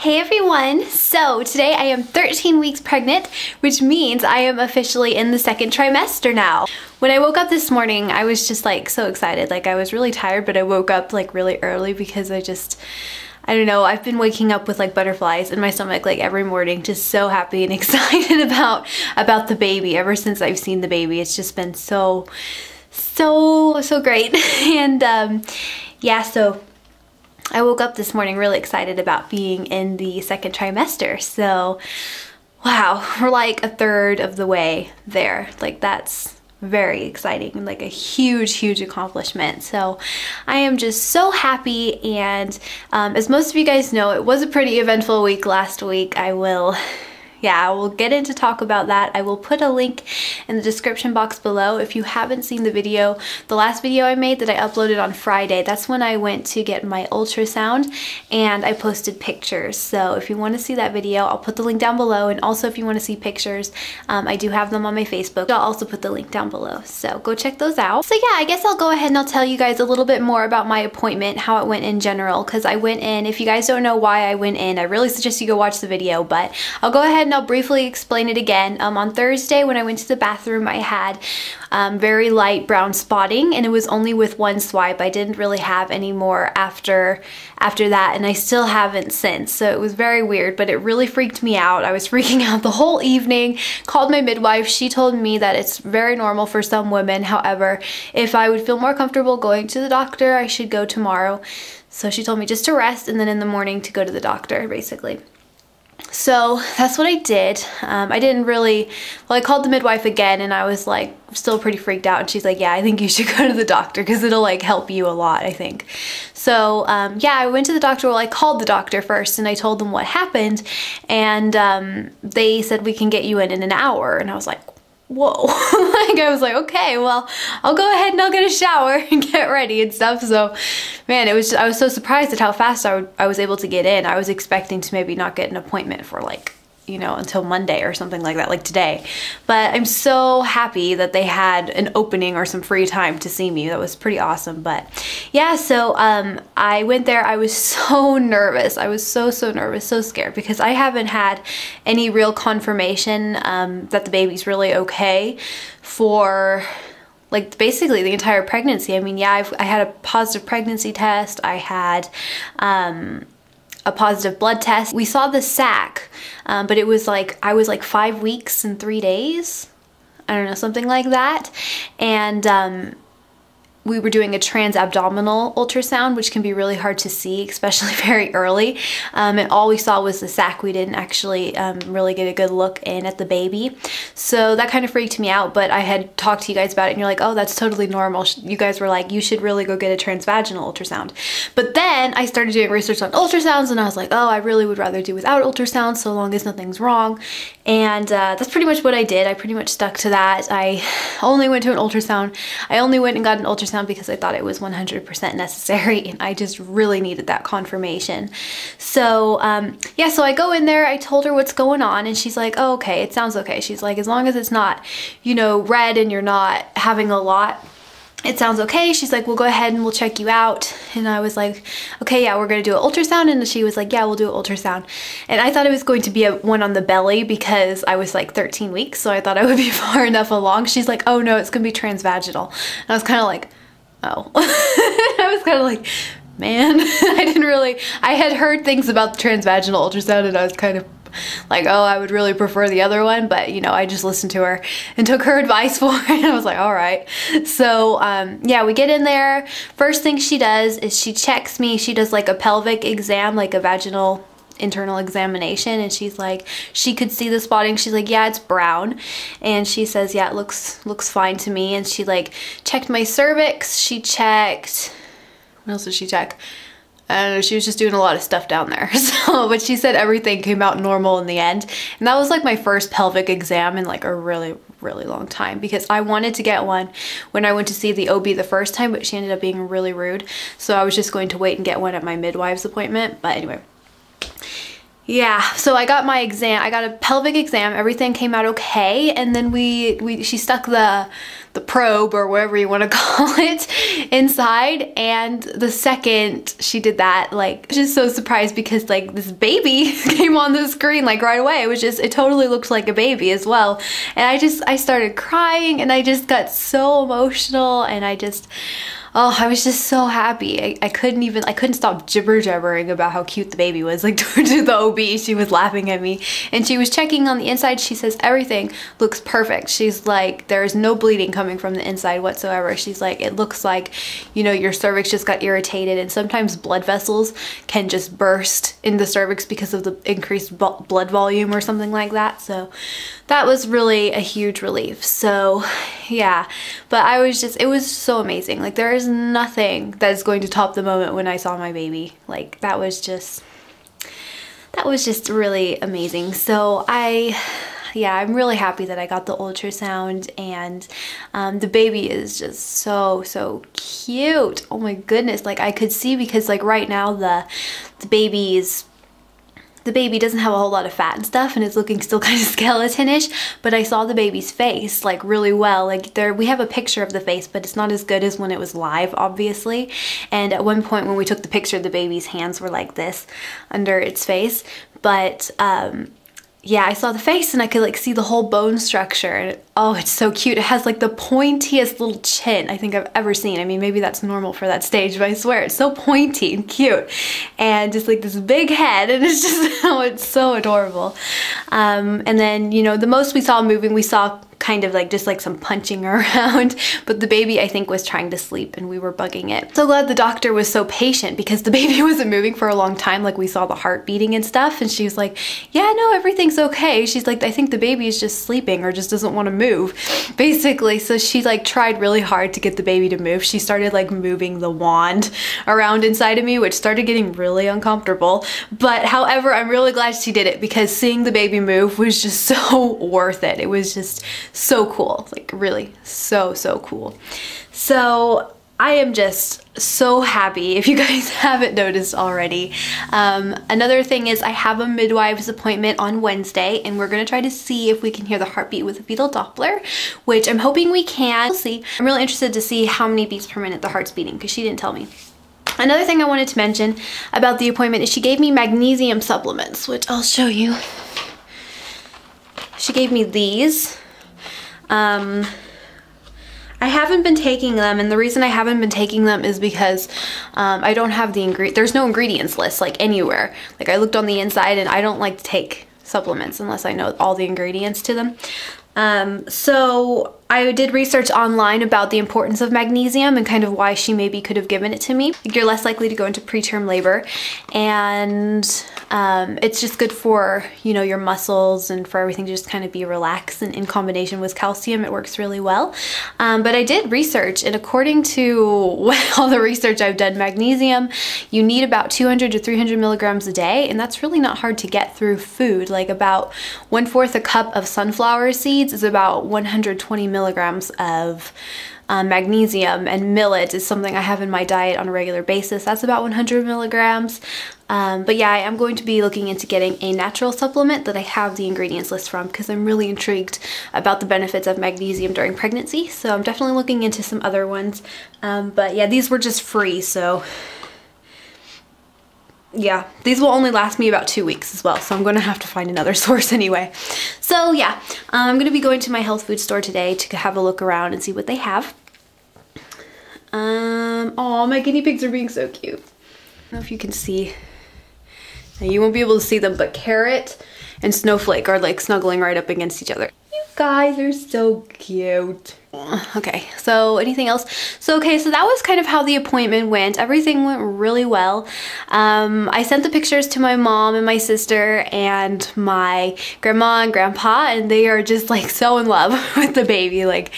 Hey everyone! So today I am 13 weeks pregnant, which means I am officially in the second trimester now. When I woke up this morning, I was just like so excited. Like I was really tired, but I woke up like really early because I don't know, I've been waking up with like butterflies in my stomach like every morning, just so happy and excited about the baby. Ever since I've seen the baby, it's just been so great. And yeah, so I woke up this morning really excited about being in the second trimester. So wow, we're like a third of the way there. Like that's very exciting and like a huge accomplishment. So I am just so happy. And as most of you guys know, it was a pretty eventful week last week. I will get into talk about that. I will put a link in the description box below. If you haven't seen the video, the last video I made that I uploaded on Friday, that's when I went to get my ultrasound and I posted pictures. So if you want to see that video, I'll put the link down below. And also if you want to see pictures, I do have them on my Facebook. I'll also put the link down below. So go check those out. So yeah, I guess I'll go ahead and I'll tell you guys a little bit more about my appointment, how it went in general, because I went in. If you guys don't know why I went in, I really suggest you go watch the video, but I'll go ahead and I'll briefly explain it again. On Thursday when I went to the bathroom, I had very light brown spotting, and it was only with one swipe. I didn't really have any more after that, and I still haven't since. So it was very weird, but it really freaked me out. I was freaking out the whole evening. Called my midwife. She told me that it's very normal for some women. However, if I would feel more comfortable going to the doctor, I should go tomorrow. So she told me just to rest and then in the morning to go to the doctor, basically. So that's what I did. I didn't really, well, I called the midwife again and I was like still pretty freaked out, and she's like, yeah, I think you should go to the doctor because it'll like help you a lot, I think. So yeah, I went to the doctor. Well, I called the doctor first and I told them what happened, and they said we can get you in an hour, and I was like, whoa. Like I was like, okay, well, I'll go ahead and I'll get a shower and get ready and stuff. So man, I was so surprised at how fast I was able to get in. I was expecting to maybe not get an appointment for like, you know, until Monday or something like that, like today. But I'm so happy that they had an opening or some free time to see me. That was pretty awesome. But yeah, so I went there. I was so nervous. I was so nervous, so scared, because I haven't had any real confirmation that the baby's really okay for like basically the entire pregnancy. I mean, yeah, I had a positive pregnancy test. I had a positive blood test. We saw the sac, but it was like, I was like 5 weeks and 3 days. I don't know, something like that. And we were doing a trans-abdominal ultrasound, which can be really hard to see, especially very early. And all we saw was the sac. We didn't actually really get a good look in at the baby. So that kind of freaked me out, but I had talked to you guys about it and you're like, oh, that's totally normal. You guys were like, you should really go get a transvaginal ultrasound. But then I started doing research on ultrasounds and I was like, oh, I really would rather do without ultrasound so long as nothing's wrong. And that's pretty much what I did. I pretty much stuck to that. I only went to an ultrasound. I only went and got an ultrasound because I thought it was 100% necessary, and I just really needed that confirmation. So yeah, so I go in there, I told her what's going on, and she's like, oh, okay, it sounds okay. She's like, as long as it's not, you know, red and you're not having a lot, it sounds okay. She's like, we'll go ahead and we'll check you out. And I was like, okay, yeah, we're gonna do an ultrasound. And she was like, yeah, we'll do an ultrasound. And I thought it was going to be one on the belly because I was like 13 weeks, so I thought I would be far enough along. She's like, oh no, it's gonna be transvaginal. And I was kind of like, oh. I was kind of like, man, I had heard things about the transvaginal ultrasound and I was kind of like, oh, I would really prefer the other one, but you know, I just listened to her and took her advice for it, and I was like, all right. So yeah, we get in there. First thing she does is she checks me. She does like a pelvic exam, like a vaginal internal examination, and she's like, she could see the spotting. She's like, yeah, it's brown. And she says, yeah, it looks fine to me. And she like checked my cervix. She checked, what else did she check? I don't know, she was just doing a lot of stuff down there. So, but she said everything came out normal in the end. And that was like my first pelvic exam in like a really long time, because I wanted to get one when I went to see the OB the first time, but she ended up being really rude. So I was just going to wait and get one at my midwives appointment. But anyway, Yeah, so I got my exam, I got a pelvic exam, everything came out okay, and then she stuck the probe, or whatever you want to call it, inside, and the second she did that, like, I was just so surprised because, like, this baby came on the screen, like, right away. It totally looked like a baby as well, and I started crying, and I just got so emotional, and I was just so happy. I couldn't stop jibber-jabbering about how cute the baby was. Like, to the OB, she was laughing at me. And she was checking on the inside. She says, everything looks perfect. She's like, there is no bleeding coming from the inside whatsoever. She's like, it looks like, you know, your cervix just got irritated. And sometimes blood vessels can just burst in the cervix because of the increased blood volume or something like that. So that was really a huge relief. So yeah, but it was so amazing. Like, there is nothing that is going to top the moment when I saw my baby. Like, that was just really amazing. So I'm really happy that I got the ultrasound, and the baby is just so cute. Oh my goodness. Like, I could see, because like right now the baby doesn't have a whole lot of fat and stuff, and it's looking still kind of skeleton-ish, but I saw the baby's face like really well. Like, we have a picture of the face, but it's not as good as when it was live, obviously. And at one point when we took the picture, the baby's hands were like this under its face. But yeah, I saw the face, and I could like see the whole bone structure, and oh, it's so cute. It has like the pointiest little chin I think I've ever seen. I mean, maybe that's normal for that stage, but I swear it's so pointy and cute, and just like this big head, and it's just, oh, it's so adorable. And then, you know, the most we saw moving, we saw kind of like just like some punching around, but the baby, I think, was trying to sleep, and we were bugging it. So glad the doctor was so patient, because the baby wasn't moving for a long time. Like, we saw the heart beating and stuff, and she was like, yeah, no, everything's okay. She's like, I think the baby is just sleeping or just doesn't want to move, basically. So she like tried really hard to get the baby to move. She started like moving the wand around inside of me, which started getting really uncomfortable. But however, I'm really glad she did it, because seeing the baby move was just so worth it. It was just so cool, like really so cool. So I am just so happy, if you guys haven't noticed already. Another thing is, I have a midwives appointment on Wednesday, and we're gonna try to see if we can hear the heartbeat with a fetal Doppler, which I'm hoping we can. We'll see. I'm really interested to see how many beats per minute the heart's beating, because she didn't tell me. Another thing I wanted to mention about the appointment is she gave me magnesium supplements, which I'll show you. She gave me these. I haven't been taking them, and the reason I haven't been taking them is because I don't have there's no ingredients list like anywhere. Like, I looked on the inside, and I don't like to take supplements unless I know all the ingredients to them. So I did research online about the importance of magnesium and kind of why she maybe could have given it to me. You're less likely to go into preterm labor, and it's just good for, you know, your muscles and for everything to just kind of be relaxed, and in combination with calcium, it works really well. But I did research, and according to all the research I've done, magnesium, you need about 200 to 300 milligrams a day, and that's really not hard to get through food. Like, about 1/4 a cup of sunflower seeds is about 120 milligrams of magnesium, and millet is something I have in my diet on a regular basis. That's about 100 milligrams. But yeah, I am going to be looking into getting a natural supplement that I have the ingredients list from, because I'm really intrigued about the benefits of magnesium during pregnancy. So I'm definitely looking into some other ones. But yeah, these were just free, so yeah, these will only last me about 2 weeks as well, so I'm going to have to find another source anyway. So yeah, I'm going to be going to my health food store today to have a look around and see what they have. Oh, my guinea pigs are being so cute. I don't know if you can see. Now, you won't be able to see them, but Carrot and Snowflake are like snuggling right up against each other. You guys are so cute. Okay, so anything else? So okay, so that was kind of how the appointment went. Everything went really well. I sent the pictures to my mom and my sister and my grandma and grandpa, and they are just like so in love with the baby. Like,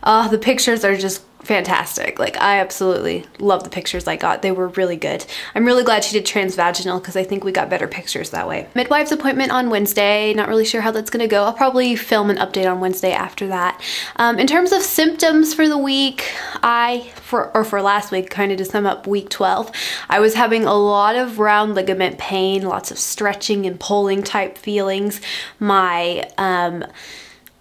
the pictures are just fantastic. Like, I absolutely love the pictures I got. They were really good. I'm really glad she did transvaginal because I think we got better pictures that way. Midwives appointment on Wednesday. Not really sure how that's gonna go. I'll probably film an update on Wednesday after that. In terms of symptoms for the week, for last week, kind of to sum up week 12, I was having a lot of round ligament pain, lots of stretching and pulling type feelings.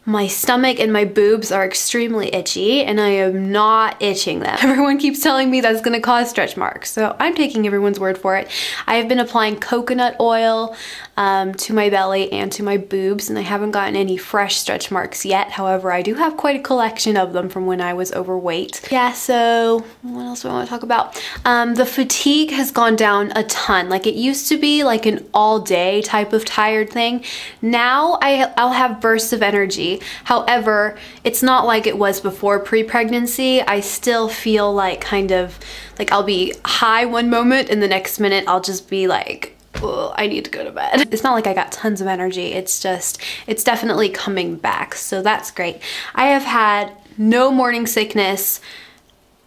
My stomach and my boobs are extremely itchy, and I am not itching them. Everyone keeps telling me that's gonna cause stretch marks, so I'm taking everyone's word for it. I have been applying coconut oil to my belly and to my boobs, and I haven't gotten any fresh stretch marks yet. However, I do have quite a collection of them from when I was overweight. Yeah, so what else do I want to talk about? The fatigue has gone down a ton. Like, it used to be like an all-day type of tired thing. Now I'll have bursts of energy. However, it's not like it was before pre-pregnancy. I still feel like kind of like I'll be high one moment and the next minute I'll just be like, oh, I need to go to bed. It's not like I got tons of energy. It's just, it's definitely coming back. So that's great. I have had no morning sickness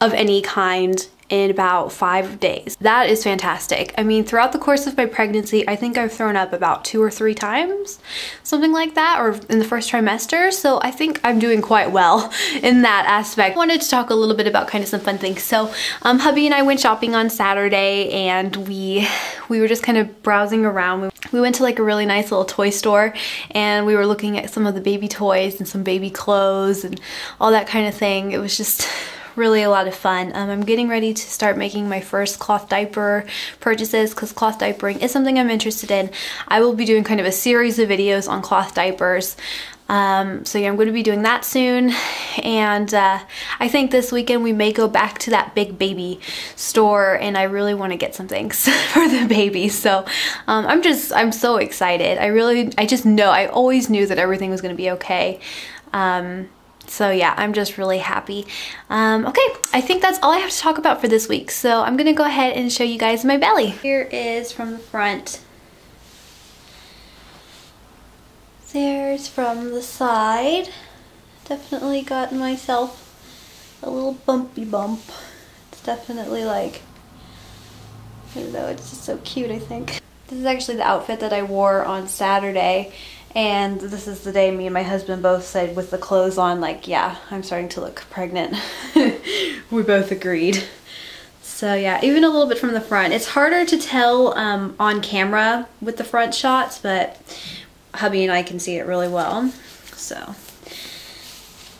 of any kind in about 5 days. That is fantastic. I mean, throughout the course of my pregnancy, I think I've thrown up about 2 or 3 times, something like that, or in the first trimester. So I think I'm doing quite well in that aspect. I wanted to talk a little bit about kind of some fun things. So hubby and I went shopping on Saturday, and we were just kind of browsing around. We went to like a really nice little toy store, and we were looking at some of the baby toys and some baby clothes and all that kind of thing. It was just really a lot of fun. I'm getting ready to start making my first cloth diaper purchases because cloth diapering is something I'm interested in. I will be doing kind of a series of videos on cloth diapers. So yeah, I'm going to be doing that soon, and I think this weekend we may go back to that big baby store, and I really want to get some things for the baby. So I'm so excited. I always knew that everything was going to be okay. So yeah, I'm just really happy. Okay, I think that's all I have to talk about for this week. So I'm gonna go ahead and show you guys my belly. Here is from the front. There's from the side. Definitely got myself a little bumpy bump. It's definitely like, I don't know, it's just so cute, I think. This is actually the outfit that I wore on Saturday. And this is the day me and my husband both said with the clothes on, like, yeah, I'm starting to look pregnant. We both agreed. So yeah, even a little bit from the front. It's harder to tell on camera with the front shots, but hubby and I can see it really well. So,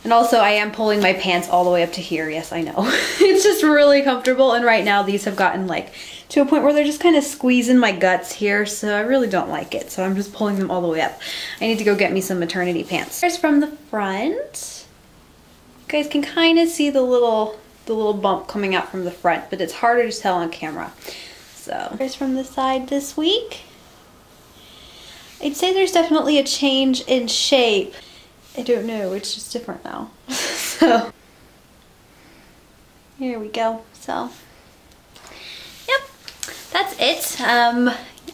and also I am pulling my pants all the way up to here. Yes, I know. It's just really comfortable. And right now these have gotten like to a point where they're just kind of squeezing my guts here, so I really don't like it. So I'm just pulling them all the way up. I need to go get me some maternity pants. There's from the front. You guys can kind of see the little bump coming out from the front, but it's harder to tell on camera. So there's from the side this week. I'd say there's definitely a change in shape. I don't know, it's just different now. So here we go. So yep, that's it.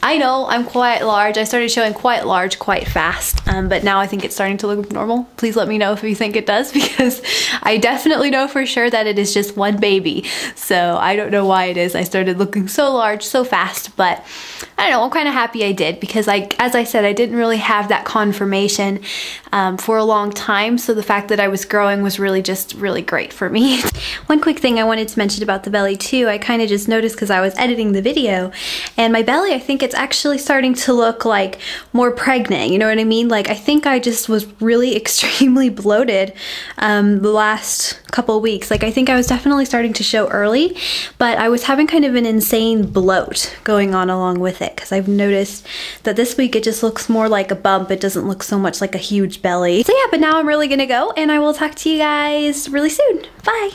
I know I'm quite large. I started showing quite large quite fast, but now I think it's starting to look normal. Please let me know if you think it does, because I definitely know for sure that it is just one baby. So I don't know why it is. I started looking so large so fast, but I don't know, I'm kind of happy I did, because as I said, I didn't really have that confirmation for a long time. So the fact that I was growing was really great for me. One quick thing I wanted to mention about the belly too, I kind of just noticed because I was editing the video, and my belly, I think it's actually starting to look like more pregnant, you know what I mean? Like, I think I just was really extremely bloated the last couple weeks. Like, I think I was definitely starting to show early, but I was having kind of an insane bloat going on along with it, because I've noticed that this week it just looks more like a bump. It doesn't look so much like a huge belly. So yeah, but now I'm really gonna go, and I will talk to you guys really soon. Bye!